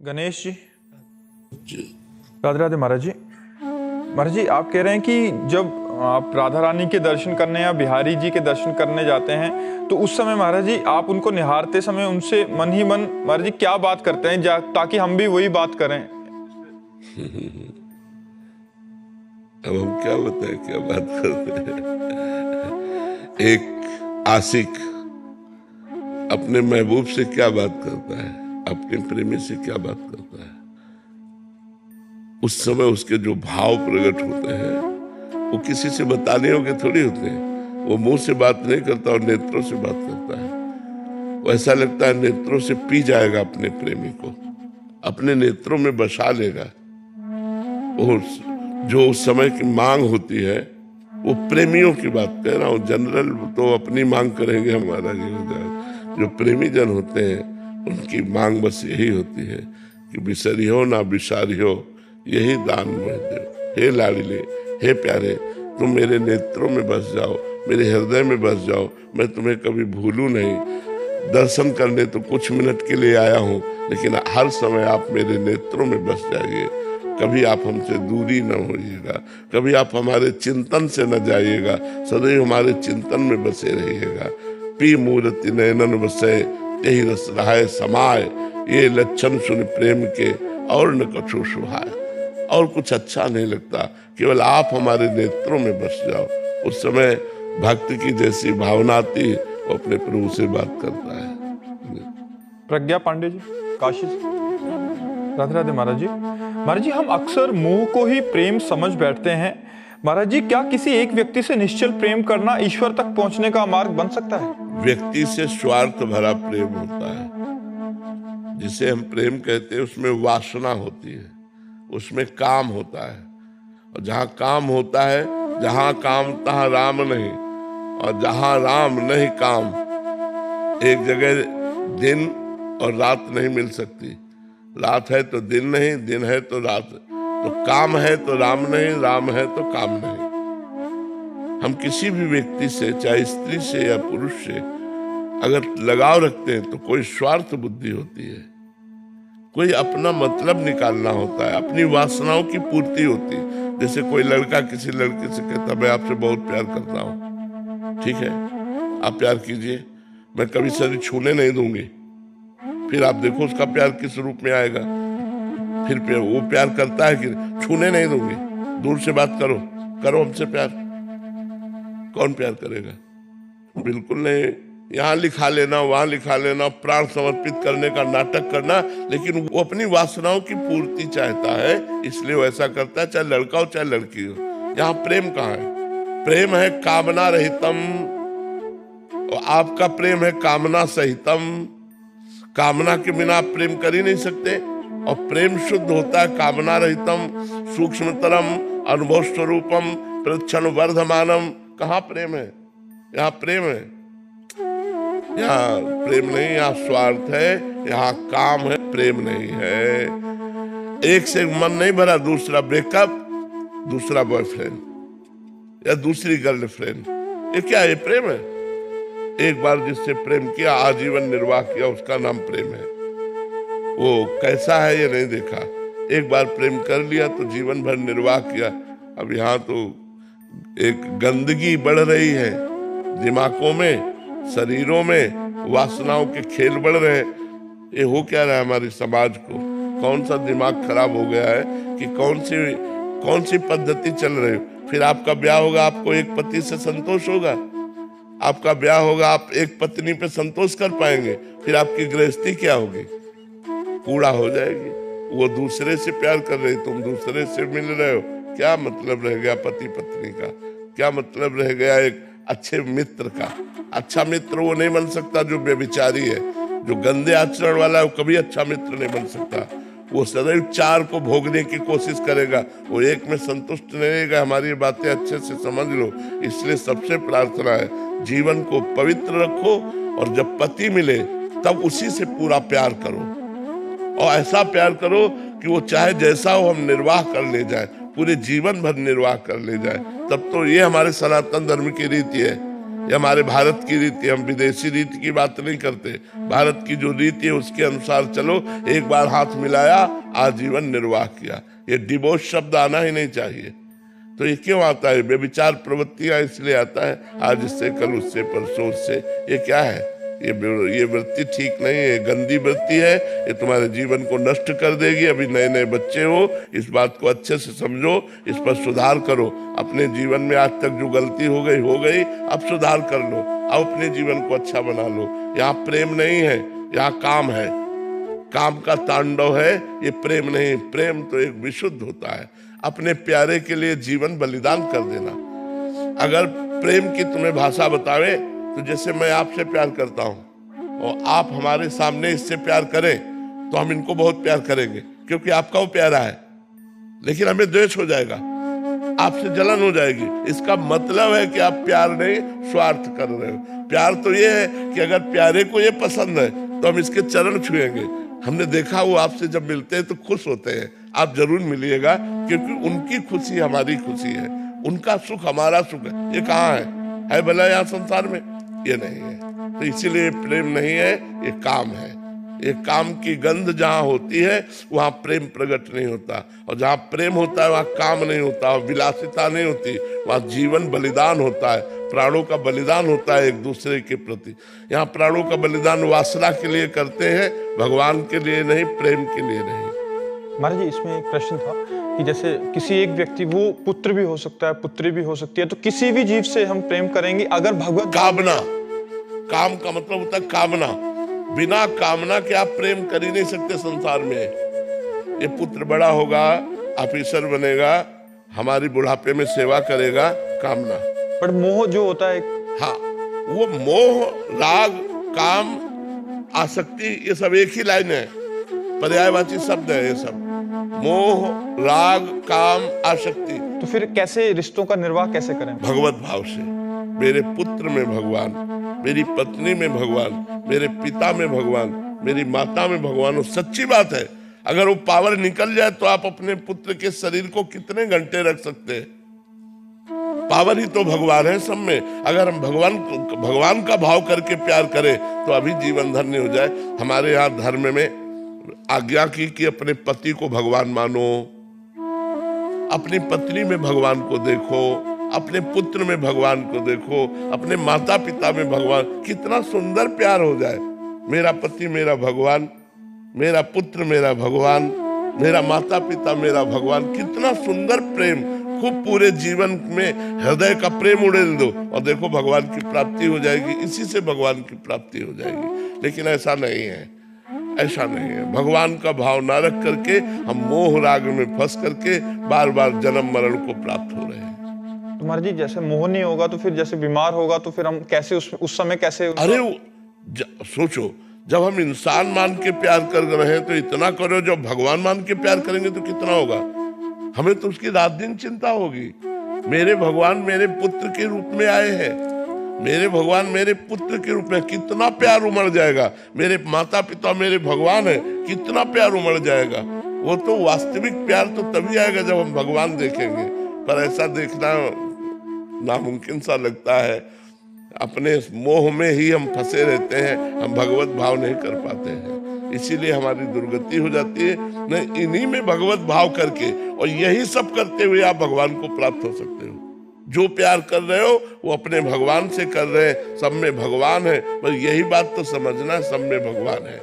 गणेश जी, जी। राधे राधे महाराज जी। महाराज जी, आप कह रहे हैं कि जब आप राधा रानी के दर्शन करने या बिहारी जी के दर्शन करने जाते हैं तो उस समय महाराज जी आप उनको निहारते समय उनसे मन ही मन महाराज जी क्या बात करते हैं ताकि हम भी वही बात करें। अब हम क्या बताएं, क्या बात करते हैं। एक आशिक अपने महबूब से क्या बात करता है, अपने प्रेमी से क्या बात करता है, उस समय उसके जो भाव प्रकट होते हैं वो किसी से बताने होंगे थोड़ी होते हैं। वो मुंह से बात नहीं करता और नेत्रों से बात करता है। वो ऐसा लगता है नेत्रों से पी जाएगा अपने प्रेमी को, अपने नेत्रों में बसा लेगा। वो जो उस समय की मांग होती है, वो प्रेमियों की बात कह रहा हूँ, जनरल तो अपनी मांग करेंगे हमारा ये हो जाए। जो प्रेमी जन होते हैं उनकी मांग बस यही होती है कि बिसरियो ना बिसारियो, यही दान में दो। हे लाडले, हे प्यारे, तुम मेरे नेत्रों में बस जाओ, मेरे हृदय में बस जाओ, मैं तुम्हें कभी भूलूं नहीं। दर्शन करने तो कुछ मिनट के लिए आया हूँ, लेकिन हर समय आप मेरे नेत्रों में बस जाइए। कभी आप हमसे दूरी न होइएगा, कभी आप हमारे चिंतन से न जाइएगा, सदैव हमारे चिंतन में बसे रहिएगा। पी मूर्ति नयनन बसे, यही रस रहाय समाय, ये लक्षण सुन प्रेम के और न कछु सुहाय। और कुछ अच्छा नहीं लगता, केवल आप हमारे नेत्रों में बस जाओ। उस समय भक्ति की जैसी भावना आती है, वो अपने प्रभु से बात करता है। प्रज्ञा पांडे जी, काशी से। राधे राधे महाराज जी। महाराज जी, हम अक्सर मुंह को ही प्रेम समझ बैठते हैं। महाराज जी, क्या किसी एक व्यक्ति से निश्चल प्रेम करना ईश्वर तक पहुंचने का मार्ग बन सकता है? व्यक्ति से स्वार्थ भरा प्रेम होता है, जिसे हम प्रेम कहते हैं, उसमें वासना होती है, उसमें काम होता है। और जहाँ काम होता है, जहाँ काम तहाँ राम नहीं, और जहाँ राम नहीं काम। एक जगह दिन और रात नहीं मिल सकती, रात है तो दिन नहीं, दिन है तो रात। तो काम है तो राम नहीं, राम है तो काम नहीं। हम किसी भी व्यक्ति से, चाहे स्त्री से या पुरुष से, अगर लगाव रखते हैं तो कोई स्वार्थ बुद्धि होती है, कोई अपना मतलब निकालना होता है, अपनी वासनाओं की पूर्ति होती है। जैसे कोई लड़का किसी लड़के से कहता मैं आपसे बहुत प्यार करता हूं, ठीक है, आप प्यार कीजिए, मैं कभी शरीर छूने नहीं दूंगी। फिर आप देखो उसका प्यार किस रूप में आएगा। फिर वो प्यार करता है कि छूने नहीं दूंगी, दूर से बात करो, करो हमसे प्यार। कौन प्यार करेगा? बिल्कुल नहीं। यहाँ लिखा लेना, वहां लिखा लेना, प्राण समर्पित करने का नाटक करना, लेकिन वो अपनी वासनाओं की पूर्ति चाहता है, इसलिए वो ऐसा करता है, चाहे लड़का हो चाहे लड़की हो। यहाँ प्रेम कहाँ है? प्रेम है कामना रहितम, और आपका प्रेम है कामना सहितम। कामना के बिना आप प्रेम कर ही नहीं सकते। और प्रेम शुद्ध होता है कामना रहितम, सूक्ष्मतरम, अनुभव स्वरूपम, प्रक्षण वर्धमानम। कहाँ प्रेम है? यहाँ प्रेम है, यहाँ प्रेम नहीं, यहाँ स्वार्थ है, यहाँ काम है, प्रेम नहीं है। एक से मन नहीं भरा, दूसरा ब्रेकअप, दूसरा बॉयफ्रेंड या दूसरी गर्लफ्रेंड, ये क्या है? ये प्रेम है? एक बार जिससे प्रेम किया, आजीवन निर्वाह किया, उसका नाम प्रेम है। वो कैसा है ये नहीं देखा, एक बार प्रेम कर लिया तो जीवन भर निर्वाह किया। अब यहाँ तो एक गंदगी बढ़ रही है, दिमागों में, शरीरों में वासनाओं के खेल बढ़ रहे हैं। ये हो क्या रहा है हमारे समाज को? कौन सा दिमाग खराब हो गया है कि कौन सी पद्धति चल रही है? फिर आपका ब्याह होगा, आपको एक पति से संतोष होगा? आपका ब्याह होगा, आप एक पत्नी पे संतोष कर पाएंगे? फिर आपकी गृहस्थी क्या होगी? कूड़ा हो जाएगी। वो दूसरे से प्यार कर रही, तुम दूसरे से मिल रहे हो, क्या मतलब रह गया पति पत्नी का? क्या मतलब रह गया एक अच्छे मित्र का? अच्छा मित्र वो नहीं बन सकता जो व्यभिचारी है, जो गंदे आचरण वाला है, वो कभी अच्छा मित्र नहीं बन सकता। वो सदैव चार को भोगने की कोशिश करेगा, वो एक में संतुष्ट नहीं रहेगा। हमारी बातें अच्छे से समझ लो। इसलिए सबसे प्रार्थना है, जीवन को पवित्र रखो, और जब पति मिले तब उसी से पूरा प्यार करो, और ऐसा प्यार करो कि वो चाहे जैसा हो हम निर्वाह कर ले जाए, पूरे जीवन भर निर्वाह कर ले जाए। तब तो ये हमारे सनातन धर्म की रीति है ये हमारे भारत की रीति, हम विदेशी रीति की बात नहीं करते। भारत की जो रीति है उसके अनुसार चलो। एक बार हाथ मिलाया, आजीवन निर्वाह किया। ये डिवोर्स शब्द आना ही नहीं चाहिए। तो ये क्यों आता है? व्यभिचार प्रवृत्तियां इसलिए आता है, आज इससे, कल उससे, परसों उससे। ये क्या है? ये वृत्ति ठीक नहीं है, गंदी वृत्ति है। ये तुम्हारे जीवन को नष्ट कर देगी। अभी नए नए बच्चे हो, इस बात को अच्छे से समझो, इस पर सुधार करो। अपने जीवन में आज तक जो गलती हो गई, अब सुधार कर लो, अब अपने जीवन को अच्छा बना लो। यहाँ प्रेम नहीं है, यहाँ काम है, काम का तांडव है। ये प्रेम नहीं। प्रेम तो एक विशुद्ध होता है, अपने प्यारे के लिए जीवन बलिदान कर देना। अगर प्रेम की तुम्हें भाषा बतावे तो जैसे मैं आपसे प्यार करता हूं और आप हमारे सामने इससे प्यार करें तो हम इनको बहुत प्यार करेंगे, क्योंकि आपका वो प्यारा है। लेकिन हमें द्वेष हो जाएगा, आपसे जलन हो जाएगी। इसका मतलब है कि आप प्यार नहीं, स्वार्थ कर रहे हो। प्यार तो ये है कि अगर प्यारे को ये पसंद है तो हम इसके चरण छुएंगे। हमने देखा वो आपसे जब मिलते हैं तो खुश होते हैं। आप जरूर मिलिएगा, क्योंकि उनकी खुशी हमारी खुशी है, उनका सुख हमारा सुख है। ये कहाँ है भला यहाँ संसार में? ये नहीं है। तो इसीलिए प्रेम नहीं है, ये काम है। ये काम की गंध जहाँ होती है वहाँ प्रेम प्रकट नहीं होता, और जहाँ प्रेम होता है वहाँ काम नहीं होता, विलासिता नहीं होती, वहाँ जीवन बलिदान होता है, प्राणों का बलिदान होता है एक दूसरे के प्रति। यहाँ प्राणों का बलिदान वासना के लिए करते हैं, भगवान के लिए नहीं, प्रेम के लिए नहीं। महाराज जी, इसमें एक प्रश्न था कि जैसे किसी एक व्यक्ति, वो पुत्र भी हो सकता है, पुत्री भी हो सकती है, तो किसी भी जीव से हम प्रेम करेंगे अगर भगवत कामना, काम का मतलब होता है कामना। बिना कामना के आप प्रेम कर ही नहीं सकते संसार में। ये पुत्र बड़ा होगा, ऑफिसर बनेगा, हमारी बुढ़ापे में सेवा करेगा, कामना। पर मोह जो होता है, हाँ, वो मोह, राग, काम, आसक्ति, ये सब एक ही लाइन है, पर्यायवाची शब्द है ये सब। मोह, राग, काम, आसक्ति। तो फिर कैसे रिश्तों का निर्वाह कैसे करें? भगवत भाव से। मेरे पुत्र में भगवान, मेरी पत्नी में भगवान, मेरे पिता में भगवान, मेरी माता में भगवान। वो सच्ची बात है। अगर वो पावर निकल जाए तो आप अपने पुत्र के शरीर को कितने घंटे रख सकते हैं? पावर ही तो भगवान है सब में। अगर हम भगवान का भाव करके प्यार करें तो अभी जीवन धन्य हो जाए। हमारे यहाँ धर्म में आज्ञा की कि अपने पति को भगवान मानो, अपनी पत्नी में भगवान को देखो, अपने पुत्र में भगवान को देखो, अपने माता पिता में भगवान। कितना सुंदर प्यार हो जाए। मेरा पति मेरा भगवान, मेरा पुत्र मेरा भगवान, मेरा माता पिता मेरा भगवान। कितना सुंदर प्रेम। खूब पूरे जीवन में हृदय का प्रेम उड़ेल दो और देखो भगवान की प्राप्ति हो जाएगी। इसी से भगवान की प्राप्ति हो जाएगी। लेकिन ऐसा नहीं है, ऐसा नहीं है। भगवान का भाव ना रख करके हम मोह राग में फंस करके बार बार जन्म मरण को प्राप्त हो रहे हैं। तो महाराज जी, जैसे मोह नहीं होगा तो फिर जैसे बीमार होगा तो फिर हम कैसे उस समय कैसे? अरे सोचो, जब हम इंसान मान के प्यार कर रहे हैं तो इतना करो, जब भगवान मान के प्यार करेंगे तो कितना होगा? हमें तो उसकी रात दिन चिंता होगी। मेरे भगवान मेरे पुत्र के रूप में आए हैं, मेरे भगवान मेरे पुत्र के रूप में, कितना प्यार उमड़ जाएगा। मेरे माता पिता मेरे भगवान है, कितना प्यार उमड़ जाएगा। वो तो वास्तविक प्यार तो तभी आएगा जब हम भगवान देखेंगे। पर ऐसा देखना नामुमकिन सा लगता है। अपने मोह में ही हम फंसे रहते हैं, हम भगवत भाव नहीं कर पाते हैं, इसीलिए हमारी दुर्गति हो जाती है। नहीं, इन्हीं में भगवत भाव करके और यही सब करते हुए आप भगवान को प्राप्त हो सकते हो। जो प्यार कर रहे हो वो अपने भगवान से कर रहे हैं। सब में भगवान है, पर यही बात तो समझना, सब में भगवान है।